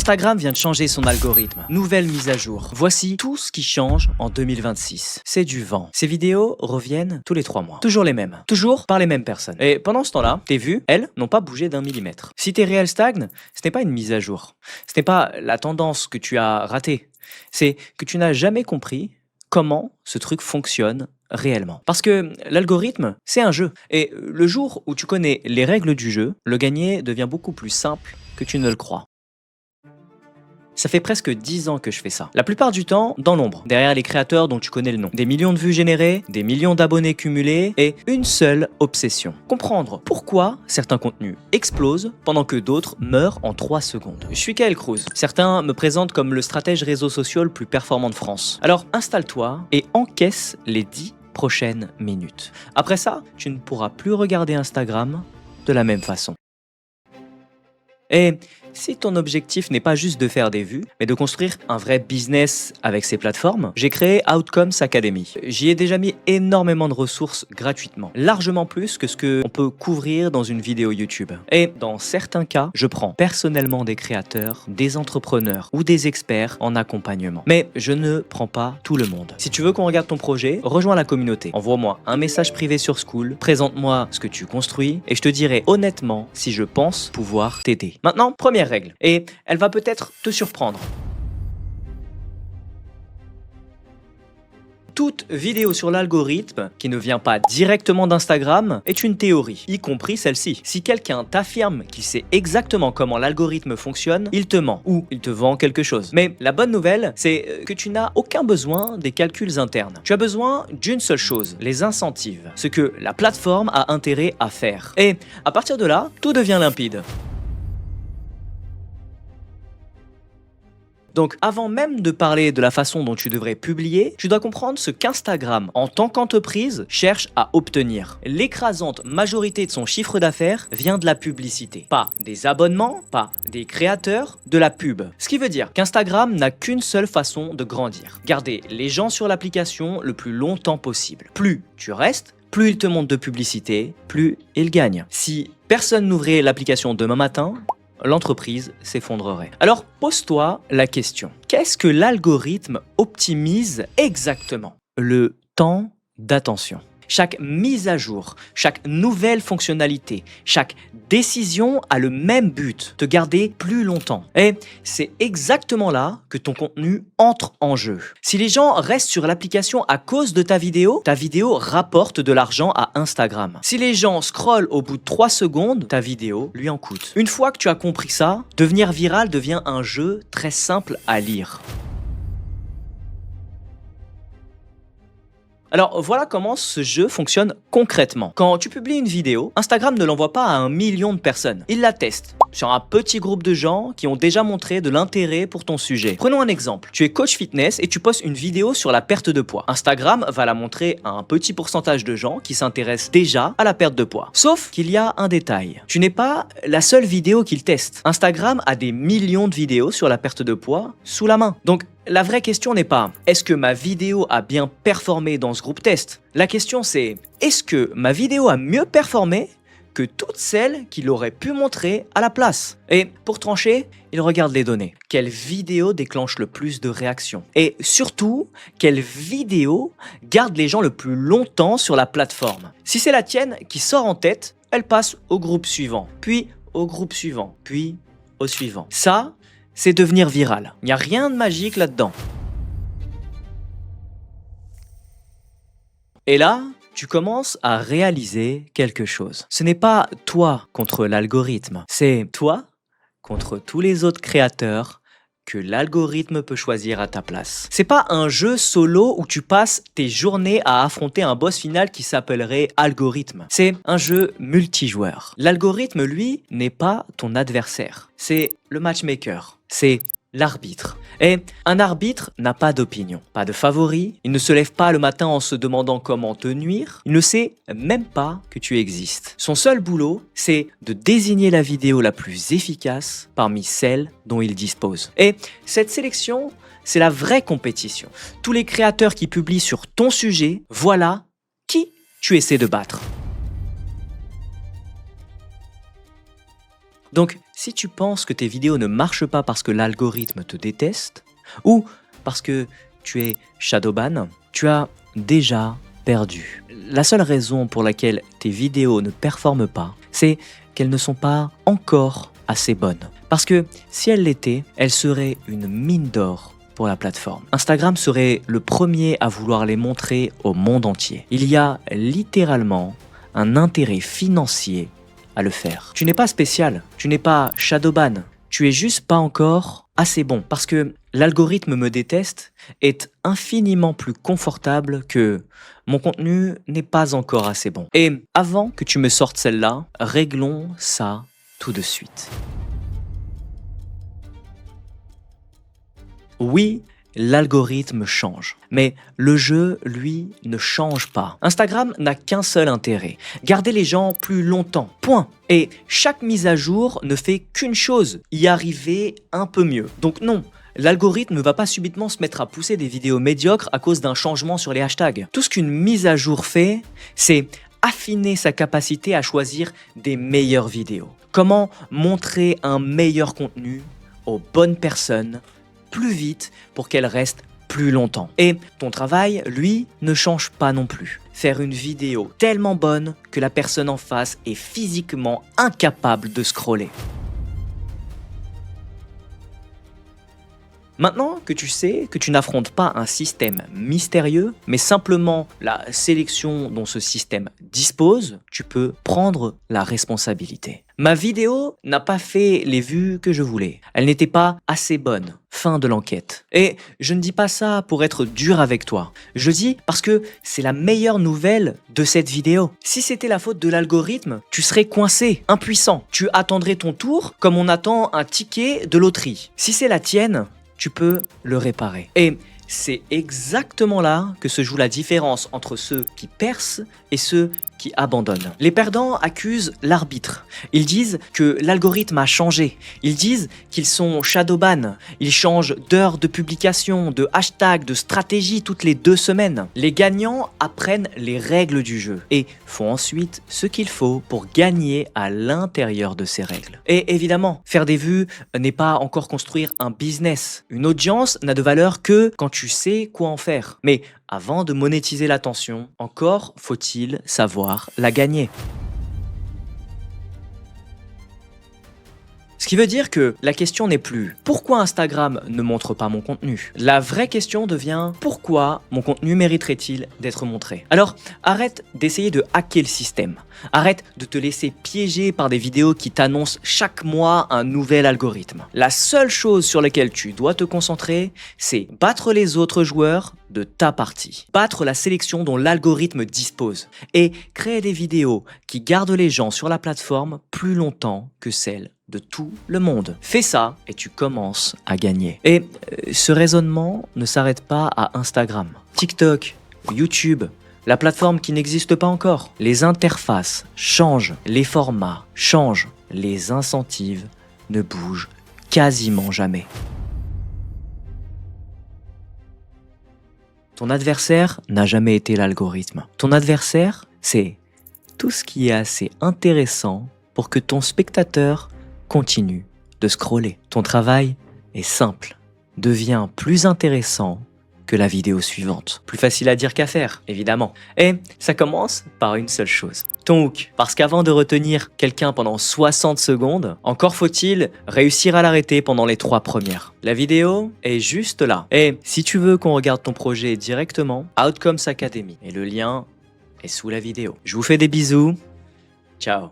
Instagram vient de changer son algorithme. Nouvelle mise à jour. Voici tout ce qui change en 2026. C'est du vent. Ces vidéos reviennent tous les 3 mois. Toujours les mêmes. Toujours par les mêmes personnes. Et pendant ce temps-là, tes vues, elles, n'ont pas bougé d'un millimètre. Si tes réels stagnent, ce n'est pas une mise à jour. Ce n'est pas la tendance que tu as ratée. C'est que tu n'as jamais compris comment ce truc fonctionne réellement. Parce que l'algorithme, c'est un jeu. Et le jour où tu connais les règles du jeu, le gagner devient beaucoup plus simple que tu ne le crois. Ça fait presque 10 ans que je fais ça. La plupart du temps, dans l'ombre, derrière les créateurs dont tu connais le nom. Des millions de vues générées, des millions d'abonnés cumulés et une seule obsession. Comprendre pourquoi certains contenus explosent pendant que d'autres meurent en 3 secondes. Je suis Kael Cruz. Certains me présentent comme le stratège réseau social le plus performant de France. Alors installe-toi et encaisse les 10 prochaines minutes. Après ça, tu ne pourras plus regarder Instagram de la même façon. Et si ton objectif n'est pas juste de faire des vues, mais de construire un vrai business avec ces plateformes, j'ai créé Outcomes Academy. J'y ai déjà mis énormément de ressources gratuitement, largement plus que ce qu'on peut couvrir dans une vidéo YouTube. Et dans certains cas, je prends personnellement des créateurs, des entrepreneurs ou des experts en accompagnement. Mais je ne prends pas tout le monde. Si tu veux qu'on regarde ton projet, rejoins la communauté. Envoie-moi un message privé sur Skool, présente-moi ce que tu construis et je te dirai honnêtement si je pense pouvoir t'aider. Maintenant, première règle, et elle va peut-être te surprendre. Toute vidéo sur l'algorithme qui ne vient pas directement d'Instagram est une théorie, y compris celle-ci. Si quelqu'un t'affirme qu'il sait exactement comment l'algorithme fonctionne, il te ment ou il te vend quelque chose. Mais la bonne nouvelle, c'est que tu n'as aucun besoin des calculs internes. Tu as besoin d'une seule chose, les incentives, ce que la plateforme a intérêt à faire. Et à partir de là, tout devient limpide. Donc avant même de parler de la façon dont tu devrais publier, tu dois comprendre ce qu'Instagram, en tant qu'entreprise, cherche à obtenir. L'écrasante majorité de son chiffre d'affaires vient de la publicité. Pas des abonnements, pas des créateurs, de la pub. Ce qui veut dire qu'Instagram n'a qu'une seule façon de grandir. Garder les gens sur l'application le plus longtemps possible. Plus tu restes, plus il te montre de publicité, plus il gagne. Si personne n'ouvrait l'application demain matin, l'entreprise s'effondrerait. Alors pose-toi la question. Qu'est-ce que l'algorithme optimise exactement? Le temps d'attention. Chaque mise à jour, chaque nouvelle fonctionnalité, chaque décision a le même but, te garder plus longtemps. Et c'est exactement là que ton contenu entre en jeu. Si les gens restent sur l'application à cause de ta vidéo rapporte de l'argent à Instagram. Si les gens scrollent au bout de 3 secondes, ta vidéo lui en coûte. Une fois que tu as compris ça, devenir viral devient un jeu très simple à lire. Alors voilà comment ce jeu fonctionne concrètement. Quand tu publies une vidéo, Instagram ne l'envoie pas à 1 million de personnes. Il la teste sur un petit groupe de gens qui ont déjà montré de l'intérêt pour ton sujet. Prenons un exemple. Tu es coach fitness et tu postes une vidéo sur la perte de poids. Instagram va la montrer à un petit pourcentage de gens qui s'intéressent déjà à la perte de poids. Sauf qu'il y a un détail. Tu n'es pas la seule vidéo qu'il teste. Instagram a des millions de vidéos sur la perte de poids sous la main. Donc la vraie question n'est pas « Est-ce que ma vidéo a bien performé dans ce groupe test ?» La question c'est « Est-ce que ma vidéo a mieux performé que toutes celles qu'il aurait pu montrer à la place ?» Et pour trancher, il regarde les données. Quelle vidéo déclenche le plus de réactions? Et surtout, quelle vidéo garde les gens le plus longtemps sur la plateforme? Si c'est la tienne qui sort en tête, elle passe au groupe suivant, puis au groupe suivant, puis au suivant. Ça, c'est devenir viral. Il n'y a rien de magique là-dedans. Et là, tu commences à réaliser quelque chose. Ce n'est pas toi contre l'algorithme, c'est toi contre tous les autres créateurs que l'algorithme peut choisir à ta place. C'est pas un jeu solo où tu passes tes journées à affronter un boss final qui s'appellerait algorithme. C'est un jeu multijoueur. L'algorithme, lui, n'est pas ton adversaire. C'est le matchmaker. C'est l'arbitre. Et un arbitre n'a pas d'opinion, pas de favori, il ne se lève pas le matin en se demandant comment te nuire, il ne sait même pas que tu existes. Son seul boulot, c'est de désigner la vidéo la plus efficace parmi celles dont il dispose. Et cette sélection, c'est la vraie compétition. Tous les créateurs qui publient sur ton sujet, voilà qui tu essaies de battre. Donc, si tu penses que tes vidéos ne marchent pas parce que l'algorithme te déteste ou parce que tu es shadowban, tu as déjà perdu. La seule raison pour laquelle tes vidéos ne performent pas, c'est qu'elles ne sont pas encore assez bonnes. Parce que si elles l'étaient, elles seraient une mine d'or pour la plateforme. Instagram serait le premier à vouloir les montrer au monde entier. Il y a littéralement un intérêt financier à le faire. Tu n'es pas spécial, tu n'es pas shadowban, tu es juste pas encore assez bon. Parce que l'algorithme me déteste est infiniment plus confortable que mon contenu n'est pas encore assez bon. Et avant que tu me sortes celle-là, réglons ça tout de suite. Oui, l'algorithme change, mais le jeu, lui, ne change pas. Instagram n'a qu'un seul intérêt, garder les gens plus longtemps, point. Et chaque mise à jour ne fait qu'une chose, y arriver un peu mieux. Donc non, l'algorithme ne va pas subitement se mettre à pousser des vidéos médiocres à cause d'un changement sur les hashtags. Tout ce qu'une mise à jour fait, c'est affiner sa capacité à choisir des meilleures vidéos. Comment montrer un meilleur contenu aux bonnes personnes plus vite pour qu'elles restent plus longtemps. Et ton travail, lui, ne change pas non plus. Faire une vidéo tellement bonne que la personne en face est physiquement incapable de scroller. Maintenant que tu sais que tu n'affrontes pas un système mystérieux, mais simplement la sélection dont ce système dispose, tu peux prendre la responsabilité. Ma vidéo n'a pas fait les vues que je voulais. Elle n'était pas assez bonne. Fin de l'enquête. Et je ne dis pas ça pour être dur avec toi. Je dis parce que c'est la meilleure nouvelle de cette vidéo. Si c'était la faute de l'algorithme, tu serais coincé, impuissant. Tu attendrais ton tour comme on attend un ticket de loterie. Si c'est la tienne, tu peux le réparer. Et c'est exactement là que se joue la différence entre ceux qui percent et ceux qui abandonnent. Les perdants accusent l'arbitre. Ils disent que l'algorithme a changé. Ils disent qu'ils sont shadowban. Ils changent d'heure de publication, de hashtag, de stratégie toutes les 2 semaines. Les gagnants apprennent les règles du jeu et font ensuite ce qu'il faut pour gagner à l'intérieur de ces règles. Et évidemment, faire des vues n'est pas encore construire un business. Une audience n'a de valeur que quand tu sais quoi en faire. Mais avant de monétiser l'attention, encore faut-il savoir la gagner. Ce qui veut dire que la question n'est plus « Pourquoi Instagram ne montre pas mon contenu ?» La vraie question devient « Pourquoi mon contenu mériterait-il d'être montré ?» Alors, arrête d'essayer de hacker le système. Arrête de te laisser piéger par des vidéos qui t'annoncent chaque mois un nouvel algorithme. La seule chose sur laquelle tu dois te concentrer, c'est battre les autres joueurs de ta partie. Battre la sélection dont l'algorithme dispose. Et créer des vidéos qui gardent les gens sur la plateforme plus longtemps que celles de tout le monde. Fais ça et tu commences à gagner. Et ce raisonnement ne s'arrête pas à Instagram. TikTok, YouTube, la plateforme qui n'existe pas encore. Les interfaces changent, les formats changent, les incentives ne bougent quasiment jamais. Ton adversaire n'a jamais été l'algorithme. Ton adversaire, c'est tout ce qui est assez intéressant pour que ton spectateur continue de scroller. Ton travail est simple. Devient plus intéressant que la vidéo suivante. Plus facile à dire qu'à faire, évidemment. Et ça commence par une seule chose. Ton hook. Parce qu'avant de retenir quelqu'un pendant 60 secondes, encore faut-il réussir à l'arrêter pendant les 3 premières. La vidéo est juste là. Et si tu veux qu'on regarde ton projet directement, Outcomes Academy. Et le lien est sous la vidéo. Je vous fais des bisous. Ciao.